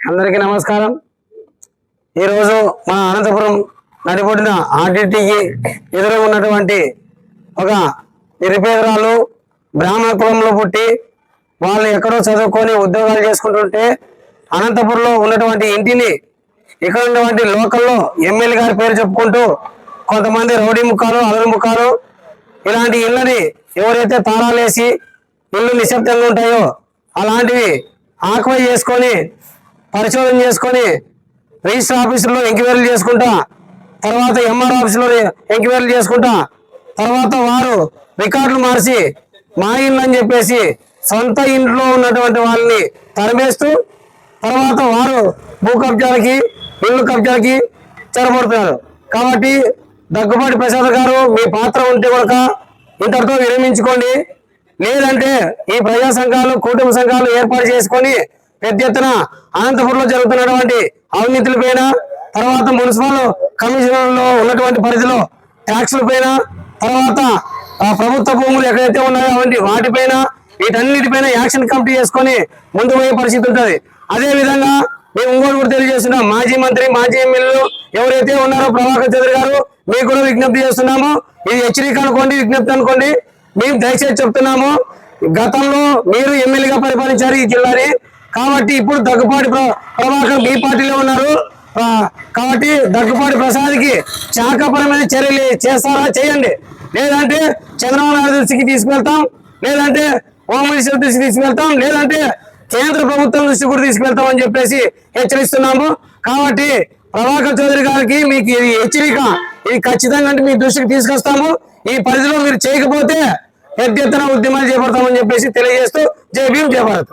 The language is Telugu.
అందరికీ నమస్కారం। ఈరోజు మన అనంతపురం నడిపొడిన ఆర్టీటీకి ఎదురు ఉన్నటువంటి ఒక నిరుపేదరాలు బ్రాహ్మణ కులంలో పుట్టి వాళ్ళు ఎక్కడో చదువుకొని ఉద్యోగాలు చేసుకుంటుంటే అనంతపురంలో ఉన్నటువంటి ఇంటిని ఇక్కడ ఉన్నటువంటి లోకల్లో ఎమ్మెల్యే గారి పేరు చెప్పుకుంటూ కొంతమంది రౌడీ ముఖాలు అలరి ముఖాలు ఇలాంటి ఇళ్ళని ఎవరైతే తాళాలేసి ఇల్లు నిశ్శబ్దంగా ఉంటాయో అలాంటివి ఆక్వై చేసుకొని పరిశోధన చేసుకొని రిజిస్టర్ ఆఫీసులో ఎంక్వైరీలు చేసుకుంటా తర్వాత ఎంఆర్ ఆఫీసులో ఎంక్వైరీలు చేసుకుంటా తర్వాత వారు రికార్డులు మార్చి మా ఇల్లు అని చెప్పేసి సొంత ఇంట్లో ఉన్నటువంటి వాళ్ళని తరిమేస్తూ తర్వాత వారు భూ కబ్జాలకి ఇల్లు కబ్జాలకి చెరబడుతున్నారు। కాబట్టి దగ్గుబాటి ప్రసాద్ గారు మీ పాత్ర ఉంటే కనుక ఇంతటితో విరమించుకోండి, లేదంటే ఈ ప్రజా సంఘాలు కుటుంబ సంఘాలు ఏర్పాటు చేసుకొని పెద్ద ఎత్తున అనంతపురంలో జరుగుతున్నటువంటి అవినీతుల పైన తర్వాత మున్సిపల్ కమిషనర్లో ఉన్నటువంటి పరిధిలో ట్యాక్సుల పైన తర్వాత ప్రభుత్వ భూములు ఎక్కడైతే ఉన్నాయో అవంటి వాటిపైన వీటన్నిటిపైన యాక్షన్ కమిటీ చేసుకొని ముందు పోయే పరిస్థితి ఉంటుంది। అదే విధంగా మేము ఇంకోటి కూడా తెలియజేస్తున్నాం, మాజీ మంత్రి మాజీ ఎమ్మెల్యేలు ఎవరైతే ఉన్నారో ప్రభాకర్ చౌదరి గారు మీకు కూడా విజ్ఞప్తి చేస్తున్నాము, ఇది హెచ్చరిక అనుకోండి విజ్ఞప్తి అనుకోండి, మేము దయచేసి చెప్తున్నాము। గతంలో మీరు ఎమ్మెల్యేగా పరిపాలించారు ఈ జిల్లాని, కాబట్టి ఇప్పుడు దగ్గుపాటి ప్రభాకర్ మీ పార్టీలో ఉన్నారు కాబట్టి దగ్గుపాటి ప్రసాద్కి శాఖపరమైన చర్యలు చేస్తారా చేయండి, లేదంటే చంద్రబాబు నాయుడు దృష్టికి తీసుకెళ్తాం, లేదంటే హోమ్ మినిస్టర్ దృష్టికి తీసుకెళ్తాం, లేదంటే కేంద్ర ప్రభుత్వం దృష్టి కూడా తీసుకెళ్తాం అని చెప్పేసి హెచ్చరిస్తున్నాము। కాబట్టి ప్రభాకర్ చౌదరి గారికి మీకు ఇది హెచ్చరిక, ఇది ఖచ్చితంగా మీ దృష్టికి తీసుకొస్తాము, ఈ పరిధిలో మీరు చేయకపోతే పెద్ద ఎత్తున ఉద్యమాలు చేపడతామని చెప్పేసి తెలియజేస్తూ జై భీమ్ జై భారత్।